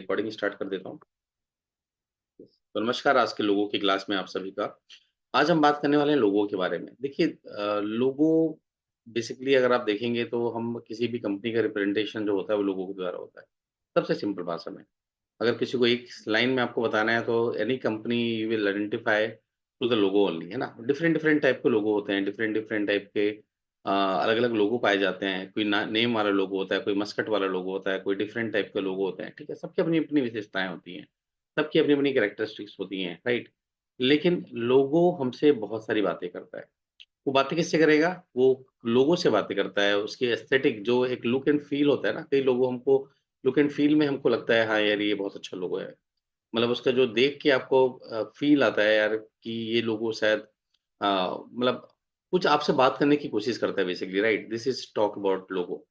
Recording start कर देता हूँ। तो नमस्कार आज के लोगों की क्लास में आप सभी का। आज हम बात करने वाले हैं लोगों के बारे में। देखिए लोगो बेसिकली अगर आप देखेंगे तो हम किसी भी कंपनी का रिप्रेजेंटेशन जो होता है वो लोगों के द्वारा होता है। सबसे सिंपल भाषा में। अगर किसी को एक लाइन में आपको बताना है तो any company you will identify through the logo only, है ना? डिफरेंट डिफरेंट टाइप के लोगो होते हैं, डिफरेंट डिफरेंट टाइप के अलग-अलग लोगो पाए जाते हैं। कोई ना नेम वाला लोगो होता है, कोई मस्कट वाला लोगो होता है, कोई डिफरेंट टाइप के लोगो होते हैं, ठीक है? सबकी अपनी-अपनी विशेषताएँ होती हैं, सबकी अपनी-अपनी कैरेक्टरिस्टिक्स होती हैं, राइट? लेकिन लोगो हमसे बहुत सारी बातें करता है। वो बातें किससे करेगा? वो लोगों से बातें करता है, उसकी एस्थेटिक जो एक लुक एंड फ़ील होता है ना, कई लोगों हमको लुक एंड फ़ील में हमको लगता है हाँ यार, ये बहुत अच्छा लोगो है। मतलब उसका जो देख के आपको फ़ील आता है यार कि ये लोगो शायद मतलब कुछ आपसे बात करने की कोशिश करता है basically, right? This is talk about logo.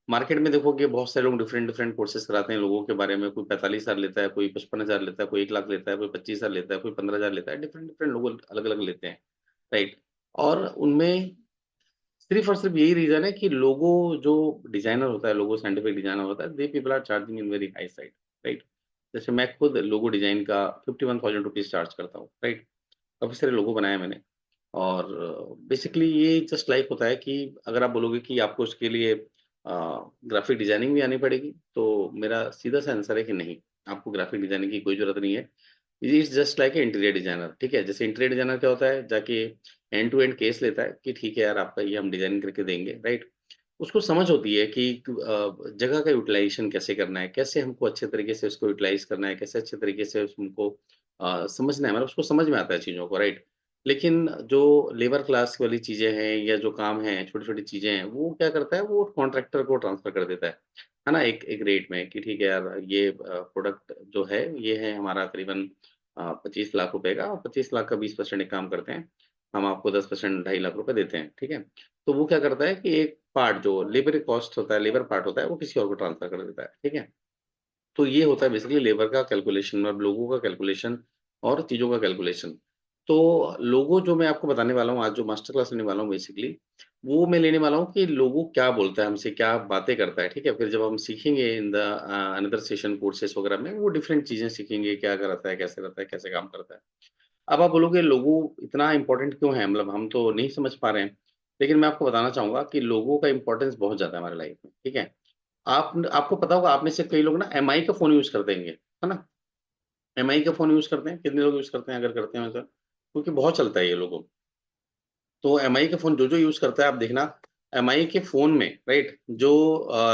Market में देखोगे बहुत सारे लोग डिफरेंट डिफरेंट कोर्सेज़ कराते हैं लोगों के बारे में, कोई 45,000 लेता है, कोई 55,000 लेता है, कोई 1 लाख लेता है, कोई 25,000 लेता है, कोई 15,000 लेता है, डिफरेंट डिफरेंट लोग अलग-अलग लेते हैं, राइट? और उनमें सिर्फ़ और सिर्फ़ यही रीज़न है कि लोगो जो डिज़ाइनर होता है, लोगो साइंटिफिक डिज़ाइनर होता है, they people are charging in very high side, right? जैसे मैं खुद लोगो डिज़ाइन का 51,000 रुपीज़ चार्ज करता हूँ, राइट? काफ़ी सारे लोगो बनाए हैं मैंने और बेसिकली ये जस्ट लाइक होता है कि अगर आप बोलोगे कि आपको उसके लिए ग्राफ़िक डिज़ाइनिंग भी आनी पड़ेगी, तो मेरा सीधा-सा आंसर है कि नहीं, आपको ग्राफ़िक डिज़ाइनिंग की कोई ज़रूरत नहीं है। It is just like a interior designer, ठीक है? जैसे इंटीरियर डिज़ाइनर क्या होता है, जाके एंड टू एंड केस लेता है कि ठीक है यार, आपका ये हम डिज़ाइन करके देंगे, राइट? उसको समझ होती है कि जगह का यूटिलाइज़ेशन कैसे करना है, कैसे हमको अच्छे तरीके से उसको यूटिलाइज़ करना है, कैसे अच्छे तरीके से उसको समझना है, मतलब उसको समझ में आता है चीज़ों को, राइट? लेकिन जो लेबर क्लास वाली चीज़ें हैं या जो काम हैं, छोटी-छोटी चीज़ें हैं, वो क्या करता है, वो कॉन्ट्रैक्टर को ट्रांसफ़र कर देता है ना? एक एक रेट में कि ठीक है यार, ये प्रोडक्ट जो है, ये है हमारा करीबन 25 लाख रुपए का और 25 लाख का 20% एक काम करते हैं, हम आपको 10% 2.5 लाख रुपए देते हैं, ठीक है? तो वो क्या करता है कि एक पार्ट जो लेबर कॉस्ट होता है, लेबर पार्ट होता है, वो किसी और को ट्रांसफ़र कर देता है, ठीक है? तो ये होता है बेसिकली लेबर का कैलकुलेशन और लोगों का कैलकुलेशन और चीज़ों का कैलकुलेशन। तो लोगो जो मैं आपको बताने वाला हूँ, आज जो मास्टर क्लास लेने वाला हूँ बेसिकली, वो मैं लेने वाला हूँ कि लोगो क्या बोलता है हमसे, क्या बातें करता है, ठीक है? फिर जब हम सीखेंगे in the another session courses वगैरह में, वो डिफरेंट चीज़ें सीखेंगे, क्या रहता है, कैसे काम करता है। अब आप बोलोगे लोगो इतना इम्पोर्टेंट क्यों है? मतलब हम तो नहीं समझ पा रहे हैं। लेकिन मैं आपको बताना चाहूँगा कि लोगों का इम्पोर्टेंस बहुत ज़्यादा है हमारे लाइफ में, ठीक है? आपको पता होगा आप में से कई लोग ना एमआई का फ़ोन यूज़ करते होंगे, है ना? एमआई का फ़ोन यूज़ करते हैं? कितने लोग यूज़ करते हैं अगर करते हैं तो? क्योंकि बहुत चलता है ये लोगों तो एमआई का फ़ोन जो-जो यूज़ करता है आप देखना, एमआई के फ़ोन में राइट जो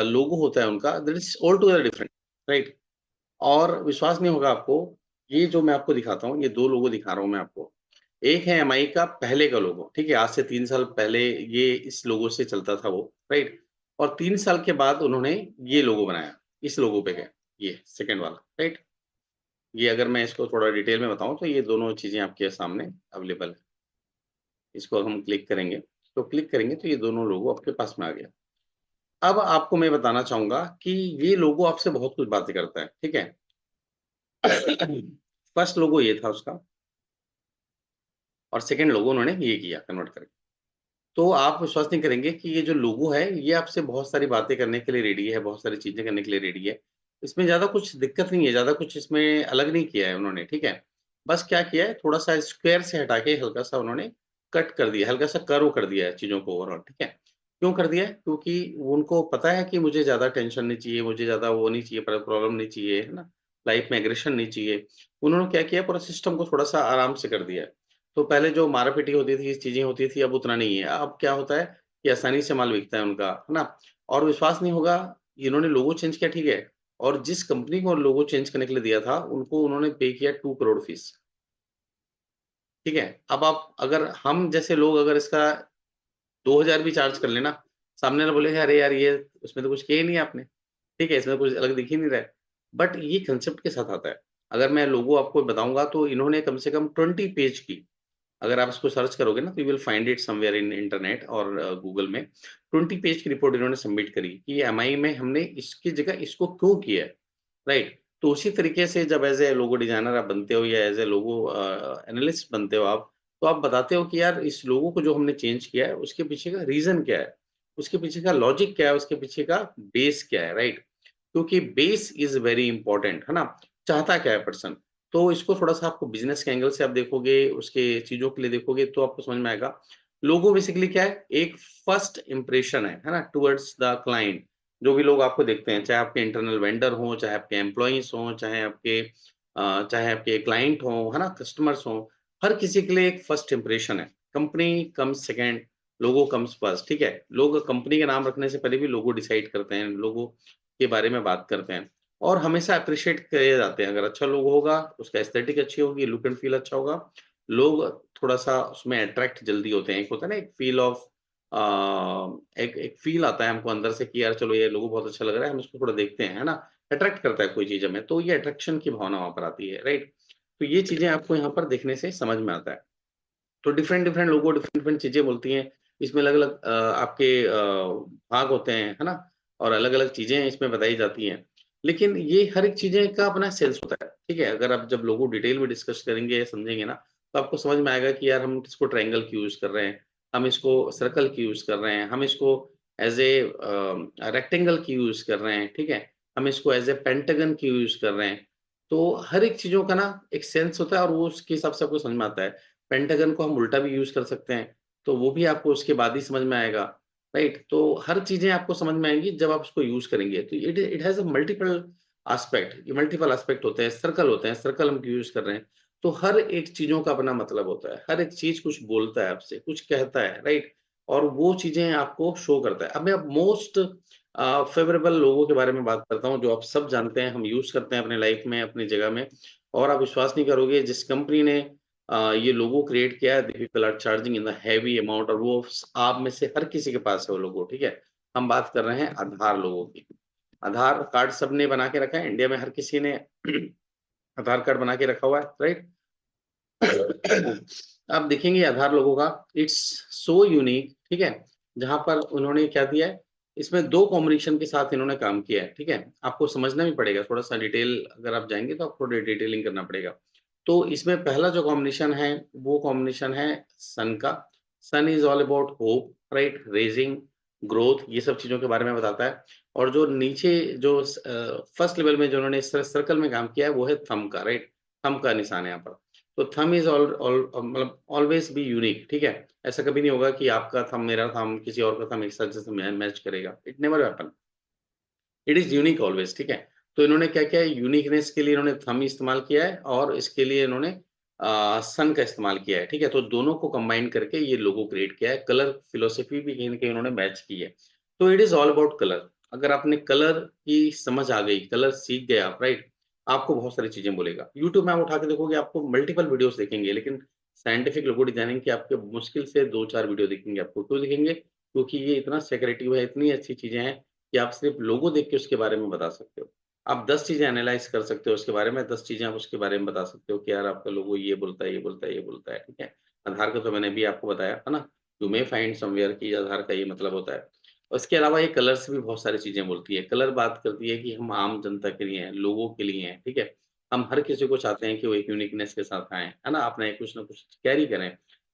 लोगो होता है उनका that is all together different, right? और विश्वास नहीं होगा आपको, ये जो मैं आपको दिखाता हूँ, ये 2 लोगो दिखा रहा हूँ मैं आपको। एक है एमआई का पहले का लोगो, ठीक है? आज से 3 साल पहले ये इस लोगो से चलता था वो, राइट? और 3 साल के बाद उन्होंने ये लोगो बनाया, इस लोगो पे गए, ये सेकंड वाला, राइट? ये अगर मैं इसको थोड़ा डिटेल में बताऊँ तो ये दोनों चीज़ें आपके सामने अवेलेबल है। इसको हम क्लिक करेंगे, तो क्लिक करेंगे तो ये दोनों लोगो आपके पास में आ गया। अब आपको मैं बताना चाहूँगा कि ये लोगो आपसे बहुत कुछ बातें करता है, ठीक है? फर्स्ट लोगो ये था उसका और सेकंड लोगो उन्होंने ये किया कन्वर्ट करके। तो आप विश्वास नहीं करेंगे कि ये जो लोगो है, ये आपसे बहुत सारी बातें करने के लिए रेडी है, बहुत सारी चीज़ें करने के लिए रेडी है। इसमें ज़्यादा कुछ दिक्कत नहीं है, ज़्यादा कुछ इसमें अलग नहीं किया है उन्होंने, ठीक है? बस क्या किया है, थोड़ा-सा स्क्वायर से हटा के हल्का-सा उन्होंने कट कर दिया, हल्का-सा कर्व कर दिया है चीज़ों को ओवरऑल, ठीक है? क्यों कर दिया है? क्योंकि उनको पता है कि मुझे ज़्यादा टेंशन नहीं चाहिए, मुझे ज़्यादा वो नहीं चाहिए, प्रॉब्लम नहीं चाहिए, है ना? लाइफ़ में एग्रेशन नहीं चाहिए। उन्होंने क्या किया, पूरा सिस्टम को थोड़ा-सा आराम से कर दिया है। तो पहले जो मारा-पीटी होती थी, चीज़ें होती थी, अब उतना नहीं है। अब क्या होता है कि आसानी से माल बिकता है उनका, है ना? और विश्वास नहीं होगा, इन्होंने लोगो चेंज किया ठीक है, और जिस कंपनी को लोगो चेंज करने के लिए दिया था, उनको उन्होंने पे किया 2 करोड़ फीस, ठीक है? अब आप अगर हम जैसे लोग अगर इसका 2000 भी चार्ज कर लें ना, सामने वाला बोलेगा, "अरे यार, ये उसमें तो कुछ किया ही नहीं आपने।" ठीक है? इसमें कुछ अलग दिख ही नहीं रहा है। बट ये कांसेप्ट के साथ आता है। अगर मैं लोगो आपको बताऊँगा तो इन्होंने कम से कम 20 पेज की अगर आप इसको सर्च करोगे ना तो you will find it somewhere in internet और गूगल में 20 पेज की रिपोर्ट इन्होंने सबमिट करी कि एमआई में हमने इसकी जगह इसको क्यों किया है, राइट? तो उसी तरीके से जब एज़ ए लोगो डिज़ाइनर आप बनते हो या एज़ ए लोगो एनालिस्ट बनते हो आप, तो आप बताते हो कि यार इस लोगो को जो हमने चेंज किया है उसके पीछे का रीज़न क्या है? उसके पीछे का लॉजिक क्या है? उसके पीछे का बेस क्या है, राइट? क्योंकि बेस इज़ वेरी इंपॉर्टेंट, है ना? चाहता क्या है पर्सन? तो इसको थोड़ा-सा आपको बिज़नेस के एंगल से आप देखोगे, उसके चीज़ों के लिए देखोगे तो आपको समझ में आएगा। लोगो बेसिकली क्या है? एक फर्स्ट इंप्रेशन है ना? Towards the client. जो भी लोग आपको देखते हैं, चाहे आपके इंटरनल वेंडर हों, चाहे आपके एम्प्लॉइज़ हों, चाहे आपके क्लाइंट हों, है ना? कस्टमर्स हों, हर किसी के लिए एक फर्स्ट इंप्रेशन है। कंपनी कम्स सेकंड, लोगो कम्स फर्स्ट, ठीक है? लोग कंपनी का नाम रखने से पहले भी लोगो डिसाइड करते हैं, लोगो के बारे में बात करते हैं और हमेशा एप्रिशिएट किए जाते हैं। अगर अच्छा लोगो होगा, उसका एस्थेटिक अच्छी होगी, लुक एंड फील अच्छा होगा, लोग थोड़ा-सा उसमें अट्रैक्ट जल्दी होते हैं। एक होता है ना एक फील ऑफ अ, एक एक फील आता है हमको अंदर से कि यार चलो ये लोगो बहुत अच्छा लग रहा है, हम इसको थोड़ा देखते हैं, है ना? अट्रैक्ट करता है कोई चीज़ हमें, तो ये अट्रैक्शन की भावना वहाँ पर आती है, राइट? तो ये चीज़ें आपको यहाँ पर देखने से समझ में आता है। तो डिफरेंट-डिफरेंट लोगो डिफरेंट-डिफरेंट चीज़ें बोलती हैं। इसमें अलग-अलग आपके भाग होते हैं, है ना? और अलग-अलग चीज़ें इसमें बताई जाती हैं। लेकिन ये हर एक चीज़ें का अपना सेंस होता है, ठीक है? अगर आप जब लोगो डिटेल में डिस्कस करेंगे या समझेंगे ना, तो आपको समझ में आएगा कि यार हम इसको ट्रायंगल क्यों यूज़ कर रहे हैं, हम इसको सर्कल क्यों यूज़ कर रहे हैं, हम इसको एज़ ए रेक्टेंगल क्यों यूज़ कर रहे हैं, ठीक है? हम इसको एज़ ए पेंटागन क्यों यूज़ कर रहे हैं। तो हर एक चीज़ों का ना एक सेंस होता है और वो उसके हिसाब से आपको समझ में आता है। पेंटागन को हम उल्टा भी यूज़ कर सकते हैं, तो वो भी आपको उसके बाद ही समझ में आएगा, राइट? तो हर चीज़ें आपको समझ में आएँगी जब आप उसको यूज़ करेंगे। तो it it has a multiple aspect, ये मल्टीपल एस्पेक्ट होते हैं, सर्कल हम क्यों यूज़ कर रहे हैं। तो हर एक चीज़ों का अपना मतलब होता है, हर एक चीज़ कुछ बोलता है आपसे, कुछ कहता है, राइट? और वो चीज़ें आपको शो करता है। अब मैं अब मोस्ट फ़ेवरेबल लोगों के बारे में बात करता हूँ, जो आप सब जानते हैं, हम यूज़ करते हैं अपनी लाइफ़ में, अपनी जगह में और आप विश्वास नहीं करोगे जिस कंपनी ने ये लोगो क्रिएट किया है, the people are charging in the heavy amount और वो स आप में से हर किसी के पास है वो लोगो, ठीक है? हम बात कर रहे हैं आधार लोगो की। आधार कार्ड सबने बना के रखा है, इंडिया में हर किसी ने आधार कार्ड बना के रखा हुआ है, राइट? आप देखेंगे आधार लोगों का इट्स सो यूनिक, ठीक है? जहाँ पर उन्होंने क्या दिया है, इसमें 2 कॉम्बिनेशन के साथ इन्होंने काम किया है, ठीक है? आपको समझना भी पड़ेगा, थोड़ा-सा डिटेल अगर आप जाएँगे तो आपको डिटेलिंग करना पड़ेगा। तो इसमें पहला जो कॉम्बिनेशन है, वो कॉम्बिनेशन है सन का। Sun is all about hope, right? Raising, growth ये सब चीज़ों के बारे में बताता है और जो नीचे जो फर्स्ट लेवल में जो उन्होंने सर्कल में काम किया है, वो है थंब का, राइट? थंब का निशान है यहाँ पर। तो थंब इज़ ऑल ऑल मतलब ऑलवेज़ बी यूनिक, ठीक है? ऐसा कभी नहीं होगा कि आपका थंब, मेरा थंब, किसी और का थंब एक साथ जैसे मैच करेगा। It never happen. It is unique always, ठीक है? तो इन्होंने क्या किया है, यूनिकनेस के लिए इन्होंने थंब इस्तेमाल किया है और इसके लिए इन्होंने सन का इस्तेमाल किया है, ठीक है? तो दोनों को कंबाइन करके ये लोगो क्रिएट किया है। कलर फिलॉसफी भी कहीं न कहीं उन्होंने मैच की है। तो it is all about colour. अगर आपने कलर की समझ आ गई, कलर सीख गए आप, राइट? आपको बहुत सारी चीज़ें बोलेगा। यूट्यूब में आप उठा के देखोगे, आपको मल्टीपल वीडियोज़ दिखेंगे, लेकिन साइंटिफिक लोगो डिजाइनिंग की आपके मुश्किल से 2-4 वीडियो दिखेंगे आपको। क्यों दिखेंगे? क्योंकि ये इतना सेक्रेटिव है, इतनी अच्छी चीज़ें हैं कि आप सिर्फ़ लोगो देख के उसके बारे में बता सकते हो। आप 10 चीज़ें एनालाइज़ कर सकते हो उसके बारे में, 10 चीज़ें आप उसके बारे में बता सकते हो कि यार आपका लोगो ये बोलता है, ये बोलता है, ये बोलता है, ठीक है? आधार का तो मैंने अभी आपको बताया, है ना? यू मे फाइंड समव्हेयर कि आधार का ये मतलब होता है। उसके अलावा ये कलर्स भी बहुत सारी चीज़ें बोलती है। कलर बात करती है कि हम आम जनता के लिए हैं, लोगों के लिए हैं, ठीक है? हम हर किसी को चाहते हैं कि वो एक यूनिकनेस के साथ आएँ, है ना? अपना एक कुछ ना कुछ कैरी करें।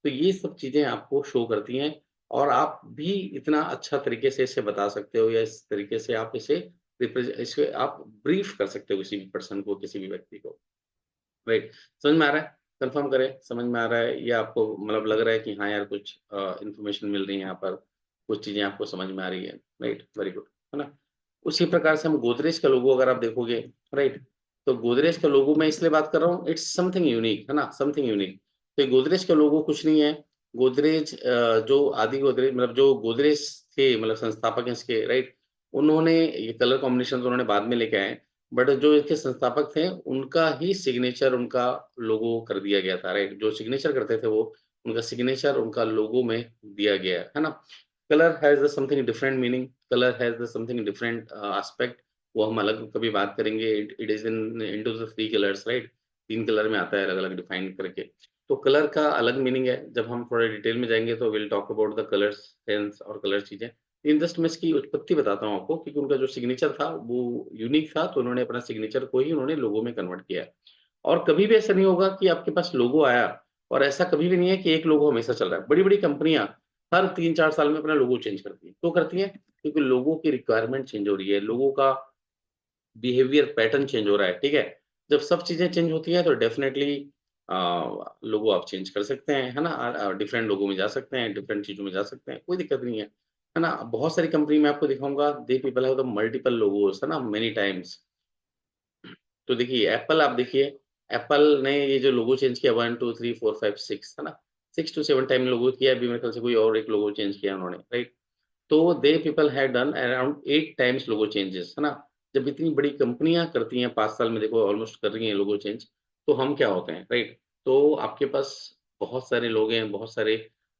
तो ये सब चीज़ें आपको शो करती हैं और आप भी इतना अच्छा तरीके से इसे बता सकते हो या इस तरीके से आप इसे आप ब्रीफ कर सकते हो किसी भी पर्सन को, किसी भी व्यक्ति को, राइट? समझ में आ रहा है? कन्फर्म करें, समझ में आ रहा है या आपको मतलब लग रहा है कि हाँ यार कुछ इन्फॉर्मेशन मिल रही है यहाँ पर, कुछ चीज़ें आपको समझ में आ रही है, राइट? वेरी गुड, है ना? उसी प्रकार से हम गोदरेज का लोगो अगर आप देखोगे, राइट? तो गोदरेज का लोगो मैं इसलिए बात कर रहा हूँ, इट्स समथिंग यूनिक, है ना? Something unique. तो गोदरेज का लोगो कुछ नहीं है, गोदरेज जो आदि गोदरेज मतलब जो गोदरेज थे मतलब संस्थापक हैं इसके, राइट? उन्होंने ये कलर कॉम्बिनेशंस उन्होंने बाद में लेके आए। बट जो इसके संस्थापक थे, उनका ही सिग्नेचर उनका लोगो कर दिया गया था, राइट? जो सिग्नेचर करते थे वो, उनका सिग्नेचर उनका लोगो में दिया गया है ना? Colour has a something different meaning, colour has a something different aspect वो हम अलग कभी बात करेंगे। It it is in into the 3 colours, right? 3 colour में आता है अलग-अलग डिफाइन करके। तो कलर का अलग मीनिंग है, जब हम थोड़ा डिटेल में जाएँगे तो will talk about the colours, sense और कलर चीज़ें। इन जस्ट मैं इसकी उत्पत्ति बताता हूँ आपको क्योंकि उनका जो सिग्नेचर था वो यूनिक था, तो उन्होंने अपना सिग्नेचर को ही उन्होंने लोगो में कन्वर्ट किया। और कभी भी ऐसा नहीं होगा कि आपके पास लोगो आया और ऐसा कभी भी नहीं है कि एक लोगो हमेशा चल रहा है। बड़ी-बड़ी कंपनियाँ हर 3-4 साल में अपना लोगो चेंज करती हैं। क्यों करती हैं? क्योंकि लोगों की रिक्वायरमेंट चेंज हो रही है, लोगों का बिहेवियर पैटर्न चेंज हो रहा है, ठीक है? जब सब चीज़ें चेंज होती हैं तो डेफ़िनेटली अ, लोगो आप चेंज कर सकते हैं, है ना? डिफरेंट लोगो में जा सकते हैं, डिफरेंट चीज़ों में जा सकते हैं, कोई दिक्कत नहीं है ना? बहुत सारी कंपनी मैं आपको दिखाऊँगा, they people have the multiple logos, है ना? Many times. तो देखिए एप्पल आप देखिए, एप्पल ने ये जो लोगो चेंज किया 1, 2, 3, 4, 5, 6 है ना? 6 टू 7 टाइम लोगो किया, अभी मेरे ख्याल से कोई और एक लोगो चेंज किया उन्होंने, राइट? तो they people have done around 8 times logo changes, है ना? जब इतनी बड़ी कंपनियाँ करती हैं 5 साल में देखो ऑलमोस्ट कर रही हैं लोगो चेंज, तो हम क्या होते हैं, राइट? तो आपके पास बहुत सारे लोग हैं, बहुत सारे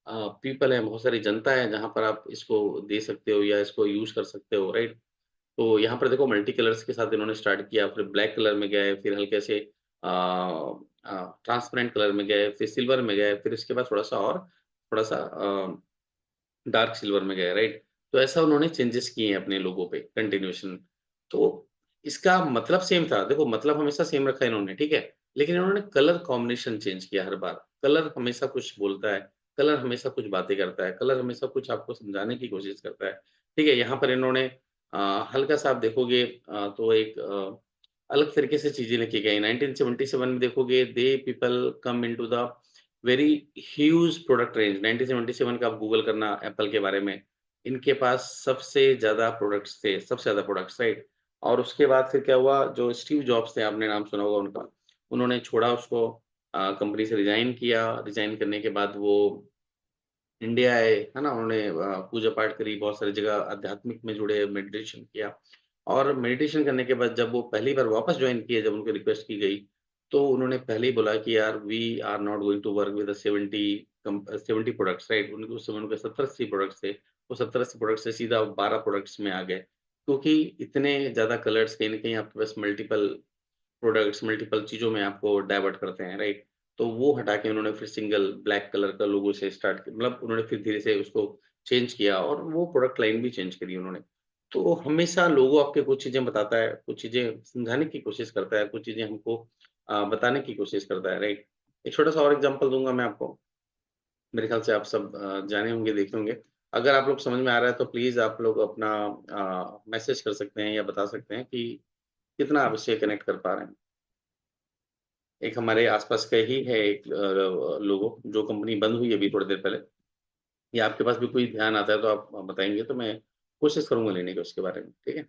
पीपल हैं, बहुत सारी जनता है जहाँ पर आप इसको दे सकते हो या इसको यूज़ कर सकते हो, राइट? तो यहाँ पर देखो मल्टी कलर्स के साथ इन्होंने स्टार्ट किया, फिर ब्लैक कलर में गए, फिर हल्के से ट्रांसपेरेंट कलर में गए, फिर सिल्वर में गए, फिर इसके बाद थोड़ा-सा डार्क सिल्वर में गए, राइट? तो ऐसा उन्होंने चेंजेस किए हैं अपने लोगो पे कंटिन्यूएशन। तो इसका मतलब सेम था, देखो मतलब हमेशा सेम रखा है इन्होंने, ठीक है? लेकिन इन्होंने कलर कॉम्बिनेशन चेंज किया हर बार। कलर हमेशा कुछ बोलता है, कलर हमेशा कुछ बातें करता है, कलर हमेशा कुछ आपको समझाने की कोशिश करता है, ठीक है? यहाँ पर इन्होंने हल्का-सा आप देखोगे तो एक अलग तरीके से चीज़ें लिखी गई। 1977 में देखोगे they people come into the very huge product range 1977 का आप गूगल करना एप्पल के बारे में, इनके पास सबसे ज़्यादा प्रोडक्ट्स थे, सबसे ज़्यादा प्रोडक्ट्स राइट? और उसके बाद फिर क्या हुआ जो स्टीव जॉब्स थे आपने नाम सुना होगा उनका, उन्होंने छोड़ा उसको कंपनी से रिज़ाइन किया, रिज़ाइन करने के बाद वो इंडिया आए, है ना? उन्होंने पूजा-पाठ करी, बहुत सारी जगह आध्यात्मिक में जुड़े, मेडिटेशन किया और मेडिटेशन करने के बाद जब वो पहली बार वापस जॉइन किए, जब उनको रिक्वेस्ट की गई, तो उन्होंने पहले ही बोला कि यार we are not going to work with the 70 products right? उनको उस समय उनके 70-80 प्रोडक्ट्स थे। वो 70-80 प्रोडक्ट्स से सीधा 12 प्रोडक्ट्स में आ गए, क्योंकि इतने ज़्यादा कलर्स कहीं न कहीं आपके पास मल्टीपल प्रोडक्ट्स मल्टीपल चीज़ों में आपको डाइवर्ट करते हैं, राइट? तो वो हटा के उन्होंने फिर सिंगल ब्लैक कलर का लोगो से स्टार्ट किया मतलब उन्होंने फिर धीरे से उसको चेंज किया और वो प्रोडक्ट लाइन भी चेंज करी उन्होंने। तो हमेशा लोगो आपको कुछ चीज़ें बताता है, कुछ चीज़ें समझाने की कोशिश करता है, कुछ चीज़ें हमको बताने की कोशिश करता है, राइट? एक छोटा-सा और एग्ज़ाम्पल दूँगा मैं आपको, मेरे ख़्याल से आप सब जाने होंगे, देखे होंगे। अगर आप लोग समझ में आ रहा है तो प्लीज़ आप लोग अपना मैसेज कर सकते हैं या बता सकते हैं कि कितना आप इससे कनेक्ट कर पा रहे हैं। एक हमारे आस-पास का ही है एक लोगो जो कंपनी बंद हुई अभी थोड़ी देर पहले। या आपके पास भी कोई ध्यान आता है तो आप बताएँगे तो मैं कोशिश करूँगा लेने की उसके बारे में, ठीक है?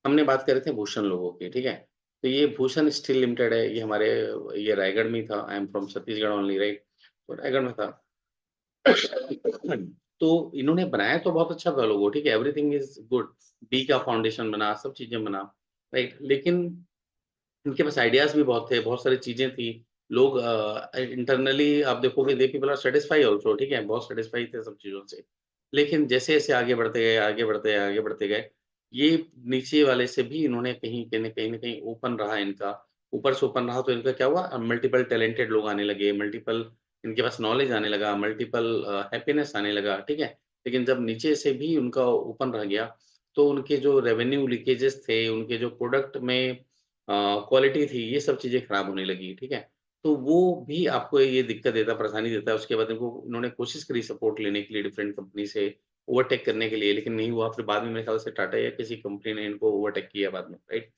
हमने बात कर रहे थे भूषण लोगो की, ठीक है? तो ये भूषण स्टील लिमिटेड है, ये हमारे ये रायगढ़ में ही था, I am from Chhattisgarh only right? तो रायगढ़ में था। तो इन्होंने बनाया तो बहुत अच्छा था लोगो, ठीक है? Everything is good. बी का फाउंडेशन बना, सब चीज़ें बना, राइट? लेकिन उनके पास आइडियाज़ भी बहुत थे, बहुत सारी चीज़ें थी। लोग इंटरनली आप देखोगे they people are satisfy also ठीक है, बहुत सैटिस्फाई थे सब चीज़ों से। लेकिन जैसे-जैसे आगे बढ़ते गए, आगे बढ़ते गए, आगे बढ़ते गए, ये नीचे वाले से भी इन्होंने कहीं न कहीं ओपन रहा इनका। ऊपर से ओपन रहा तो इनका क्या हुआ मल्टीपल टैलेंटेड लोग आने लगे, मल्टीपल इनके पास नॉलेज आने लगा, मल्टीपल हैप्पीनेस आने लगा, ठीक है? लेकिन जब नीचे से भी उनका ओपन रह गया, तो उनके जो रेवेन्यू लीकेजेस थे, उनके जो प्रोडक्ट में क्वालिटी थी, ये सब चीज़ें खराब होने लगी, ठीक है? तो वो भी आपको ये दिक्कत देता है, परेशानी देता है, उसके बाद इनको उन्होंने कोशिश करी सपोर्ट लेने के लिए डिफरेंट कंपनी से, ओवरटेक करने के लिए, लेकिन नहीं हुआ, फिर बाद में मेरे ख्याल से टाटा या किसी कंपनी ने इनको ओवरटेक किया बाद में, राइट?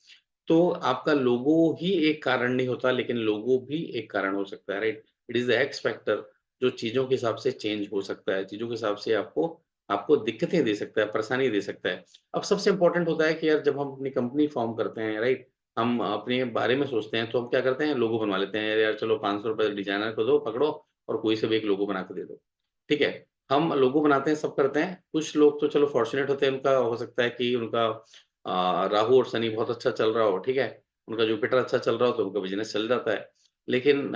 तो आपका लोगो ही एक कारण नहीं होता, लेकिन लोगो भी एक कारण हो सकता है, right? It is the x factor जो चीज़ों के हिसाब से चेंज हो सकता है, चीज़ों के हिसाब से आपको आपको दिक्कतें दे सकता है, परेशानी दे सकता है। अब सबसे इम्पोर्टेंट होता है कि यार जब हम अपनी कंपनी फ़ॉर्म करते हैं, राइट? हम अपने बारे में सोचते हैं, तो हम क्या करते हैं, लोगो बनवा लेते हैं, यार चलो ₹500 डिज़ाइनर को दो, पकड़ो और कोई से भी एक लोगो बना के दे दो, ठीक है? हम लोगो बनाते हैं, सब करते हैं, कुछ लोग तो चलो फॉर्च्यूनेट होते हैं, उनका हो सकता है कि उनका राहु और शनि बहुत अच्छा चल रहा हो, ठीक है? उनका जुपिटर अच्छा चल रहा हो, तो उनका बिज़नेस चल जाता है। लेकिन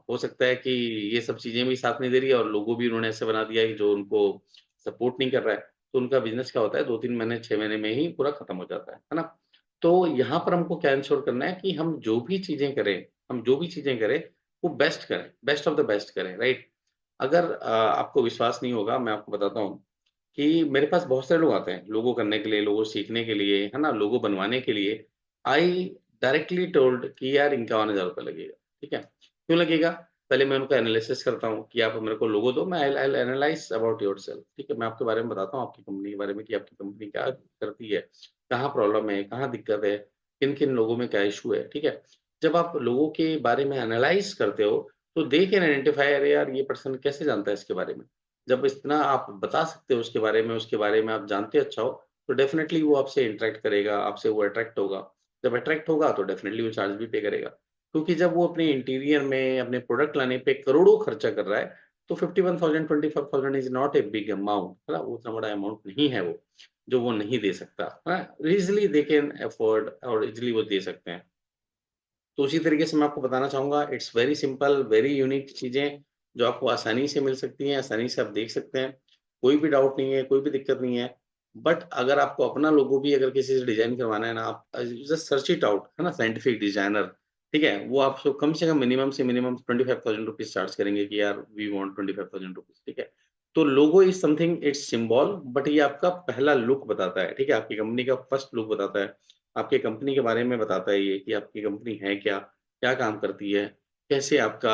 हो सकता है कि ये सब चीज़ें भी साथ नहीं दे रही है और लोगो भी उन्होंने ऐसे बना दिया है कि जो उनको सपोर्ट नहीं कर रहा है, तो उनका बिज़नेस क्या होता है 2-3 महीने, 6 महीने में ही पूरा खत्म हो जाता है ना? तो यहाँ पर हमको क्या एंश्योर करना है कि हम जो भी चीज़ें करें, वो बेस्ट करें, बेस्ट ऑफ द बेस्ट करें, राइट? अगर आपको विश्वास नहीं होगा, मैं आपको बताता हूँ कि मेरे पास बहुत सारे लोग आते हैं, लोगो करने के लिए, लोगो सीखने के लिए, है ना? लोगो बनवाने के लिए। आई डायरेक्टली टोल्ड कि यार इनका ₹51,000 लगेगा, ठीक है? क्यों लगेगा? पहले मैं उनका एनालिसिस करता हूँ कि आप मेरे को लोगो दो, मैं I will analyse about yourself ठीक है? मैं आपके बारे में बताता हूँ, आपकी कंपनी के बारे में कि आपकी कंपनी क्या करती है, कहाँ प्रॉब्लम है, कहाँ दिक्कत है, किन-किन लोगों में क्या इश्यू है, ठीक है? जब आप लोगों के बारे में एनालाइज़ करते हो, तो दे कैन आइडेंटिफाई अरे यार! ये पर्सन कैसे जानता है इसके बारे में? जब इतना आप बता सकते हो उसके बारे में आप जानते अच्छा हो, तो डेफ़िनेटली वो आपसे इंटरैक्ट करेगा, आपसे वो अट्रैक्ट होगा। जब अट्रैक्ट होगा तो डेफ़िनेटली वो चार्ज भी पे करेगा। क्योंकि जब वो अपने इंटीरियर में अपने प्रोडक्ट लाने पे करोड़ों खर्चा कर रहा है, तो 51,000 25,000 is not a big amount, है ना? उतना बड़ा अमाउंट नहीं है वो, जो वो नहीं दे सकता, है ना? ईज़िली दे कैन अफोर्ड और ईज़िली वो दे सकते हैं। तो उसी तरीके से मैं आपको बताना चाहूँगा it's very simple, very unique चीज़ें जो आपको आसानी से मिल सकती हैं, आसानी से आप देख सकते हैं। कोई भी डाउट नहीं है, कोई भी दिक्कत नहीं है। बट अगर आपको अपना लोगो भी अगर किसी से डिज़ाइन करवाना है ना, आप जस्ट सर्च इट आउट, है ना? साइंटिफिक डिज़ाइनर, ठीक है? वो आपको कम से मिनिमम 25,000 रुपीज़ चार्ज करेंगे कि यार वी वांट 25,000 रुपीज़, ठीक है? तो logo is something it's symbol but ये आपका पहला लुक बताता है, ठीक है? आपकी कंपनी का फर्स्ट लुक बताता है। आपकी कंपनी के बारे में बताता है ये कि आपकी कंपनी है क्या? क्या काम करती है? कैसे आपका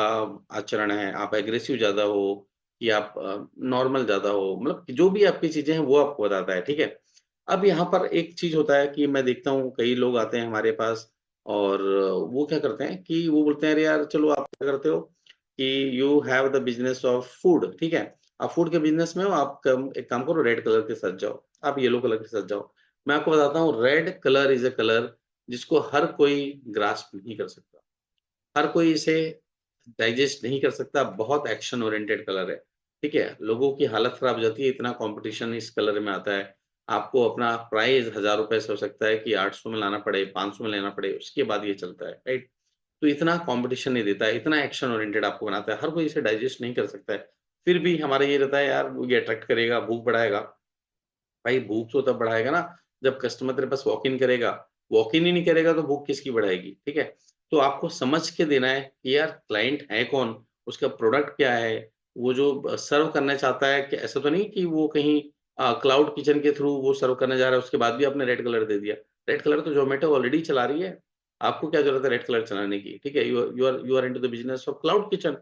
आचरण है? आप एग्रेसिव ज़्यादा हो या आप नॉर्मल ज़्यादा हो? मतलब जो भी आपकी चीज़ें हैं वो आपको बताता है, ठीक है? अब यहाँ पर एक चीज़ होता है कि मैं देखता हूँ कई लोग आते हैं हमारे पास और वो क्या करते हैं कि वो बोलते हैं, "अरे यार चलो आप क्या करते हो कि you have the business of food" ठीक है? आप फूड के बिज़नेस में हो, आप कम एक काम करो रेड कलर के सज जाओ, आप येलो कलर के सज जाओ। मैं आपको बताता हूँ red colour is a colour जिसको हर कोई ग्रास्प नहीं कर सकता। हर कोई इसे डाइजेस्ट नहीं कर सकता, बहुत एक्शन ओरिएंटेड कलर है, ठीक है? लोगों की हालत खराब हो जाती है, इतना कॉम्पिटिशन इस कलर में आता है। आपको अपना प्राइस ₹1000 से हो सकता है कि 800 में लाना पड़े, 500 में लेना पड़े, उसके बाद ये चलता है, राइट? तो इतना कॉम्पिटिशन नहीं देता है, इतना एक्शन ओरिएंटेड आपको बनाता है, हर कोई इसे डाइजेस्ट नहीं कर सकता है। फिर भी हमारा ये रहता है यार ये अट्रैक्ट करेगा, भूख बढ़ाएगा। भाई भूख तो तब बढ़ाएगा ना, जब कस्टमर तेरे पास वॉक इन करेगा। वॉक इन ही नहीं करेगा तो भूख किसकी बढ़ाएगी, ठीक है? तो आपको समझ के देना है कि यार क्लाइंट है कौन? उसका प्रोडक्ट क्या है? वो जो सर्व करना चाहता है कि ऐसा तो नहीं कि वो कहीं क्लाउड किचन के थ्रू वो सर्व करने जा रहा है, उसके बाद भी आपने रेड कलर दे दिया। रेड कलर तो ज़ोमैटो ऑलरेडी चला रही है। आपको क्या ज़रूरत है रेड कलर चलाने की, ठीक है? You are into the business of cloud kitchen.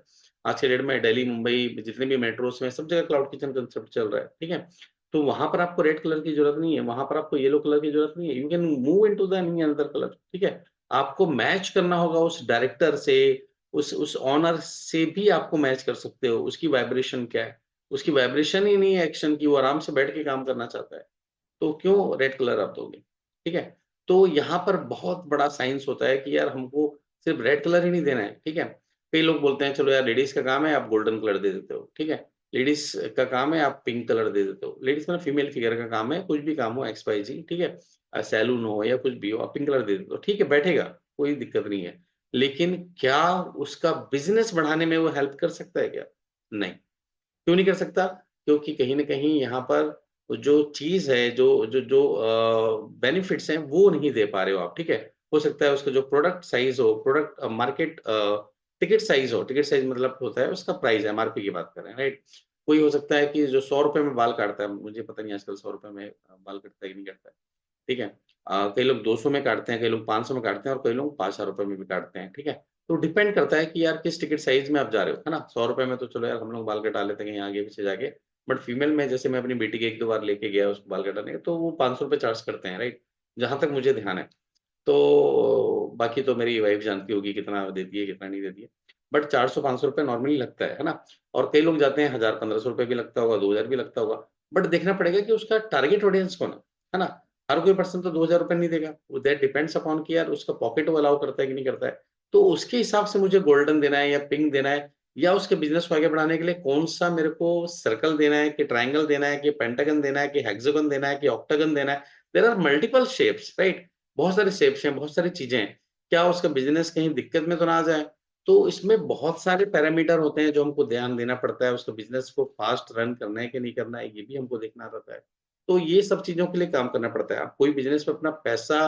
आज के डेट में दिल्ली, मुंबई जितने भी मेट्रोज़ में सब जगह क्लाउड किचन कांसेप्ट चल रहा है, ठीक है? तो वहाँ पर आपको रेड कलर की ज़रूरत नहीं है, वहाँ पर आपको येलो कलर की ज़रूरत नहीं है। You can move into the any another colour, ठीक है? आपको मैच करना होगा उस डायरेक्टर से, उस ओनर से भी आपको मैच कर सकते हो, उसकी वाइब्रेशन क्या है? उसकी वाइब्रेशन ही नहीं है एक्शन की, वो आराम से बैठ के काम करना चाहता है। तो क्यों रेड कलर आप दोगे? ठीक है? तो यहाँ पर बहुत बड़ा साइंस होता है कि यार हमको सिर्फ रेड कलर ही नहीं देना है, ठीक है? कई लोग बोलते हैं चलो यार लेडीज़ का काम है आप गोल्डन कलर दे देते हो, ठीक है? लेडीज़ का काम है आप पिंक कलर दे देते हो। लेडीज़ मतलब फीमेल फिगर का काम है, कुछ भी काम हो एक्स, वाई, ज़ेड ठीक है? सैलून हो या कुछ भी हो आप पिंक कलर दे देते हो, ठीक है बैठेगा, कोई दिक्कत नहीं है। लेकिन क्या उसका बिज़नेस बढ़ाने में वो हेल्प कर सकता है क्या? नहीं। क्यों नहीं कर सकता? क्योंकि कहीं न कहीं यहाँ पर जो चीज़ है, जो बेनिफिट्स हैं, वो नहीं दे पा रहे हो आप, ठीक है? हो सकता है उसका जो प्रोडक्ट साइज़ हो, प्रोडक्ट मार्केट टिकट साइज़ हो, टिकट साइज़ मतलब होता है उसका प्राइस एमआरपी की बात कर रहे हैं, राइट? कोई हो सकता है कि जो ₹100 में बाल काटता है, मुझे पता नहीं आजकल ₹100 में बाल कटता है कि नहीं कटता है, ठीक है? कई लोग 200 में काटते हैं, कई लोग 500 में काटते हैं और कई लोग ₹5000 में भी काटते हैं, ठीक है? तो डिपेंड करता है कि यार किस टिकट साइज़ में आप जा रहे हो, है ना? ₹100 में तो चलो यार हम लोग बाल कटा लेते हैं कहीं आगे-पीछे जाके, बट फीमेल में जैसे मैं अपनी बेटी के 1-2 बार लेके गया उसको बाल कटाने, तो वो ₹500 चार्ज करते हैं, राइट? जहाँ तक मुझे ध्यान है। तो बाकी तो मेरी वाइफ़ जानती होगी कितना देती है, कितना नहीं देती है। बट 400-500 नॉर्मली लगता है ना? और कई लोग जाते हैं 1000-1500 भी लगता होगा, 2000 भी लगता होगा। बट देखना पड़ेगा कि उसका टारगेट ऑडियंस कौन है ना? हर कोई पर्सन तो ₹2000 नहीं देगा। वो दैट डिपेंड्स अपॉन कि यार उसका पॉकेट वो अलाउ करता है कि नहीं करता है। तो उसके हिसाब से मुझे गोल्डन देना है या पिंक देना है या उसके बिज़नेस को आगे बढ़ाने के लिए कौन-सा मेरे को सर्कल देना है कि ट्रायंगल देना है कि पेंटागन देना है कि हेक्सागन देना है कि ऑक्टागन देना है। There are multiple shapes right? बहुत सारे शेप्स हैं, बहुत सारी चीज़ें हैं। क्या उसका बिज़नेस कहीं दिक्कत में तो ना आ जाए? तो इसमें बहुत सारे पैरामीटर होते हैं जो हमको ध्यान देना पड़ता है, उसका बिज़नेस को फ़ास्ट रन करना है कि नहीं करना है, ये भी हमको देखना रहता है। तो ये सब चीज़ों के लिए काम करना पड़ता है। आप कोई बिज़नेस में अपना पैसा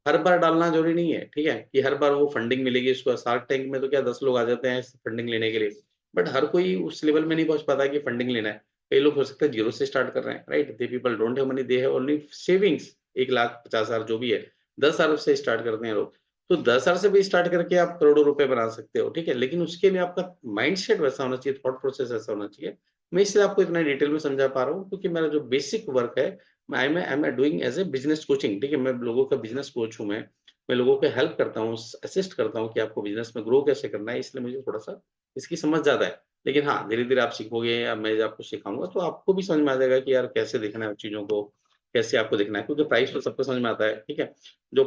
हर बार डालना ज़रूरी नहीं है, ठीक है? कि हर बार वो फंडिंग मिलेगी उसको शार्क टैंक में तो क्या 10 लोग आ जाते हैं फंडिंग लेने के लिए। बट हर कोई उस लेवल में नहीं पहुँच पाता है कि फंडिंग लेना है। कई लोग हो सकता है ज़ीरो से स्टार्ट कर रहे हैं, right? They people don't have money, they have only savings 1,50,000 जो भी है। 10 अरब से स्टार्ट करते हैं लोग। तो 10 अरब से भी स्टार्ट करके आप करोड़ों रुपए बना सकते हो, ठीक है? लेकिन उसके लिए आपका माइंडसेट वैसा होना चाहिए, थॉट प्रोसेस ऐसा होना चाहिए। मैं इसलिए आपको इतना डिटेल में समझा पा रहा हूँ क्योंकि मेरा जो बेसिक वर्क है, I am doing as a business coaching, ठीक है? मैं लोगों का बिज़नेस कोच हूँ मैं। मैं लोगों को हेल्प करता हूँ, असिस्ट करता हूँ कि आपको बिज़नेस में ग्रो कैसे करना है, इसलिए मुझे थोड़ा-सा इसकी समझ ज़्यादा है। लेकिन हाँ, धीरे-धीरे आप सीखोगे या मैं आपको सिखाऊँगा तो आपको भी समझ में आ जाएगा कि यार कैसे देखना है चीज़ों को, कैसे आपको देखना है क्योंकि प्राइस तो सबको समझ में आता है, ठीक है? जो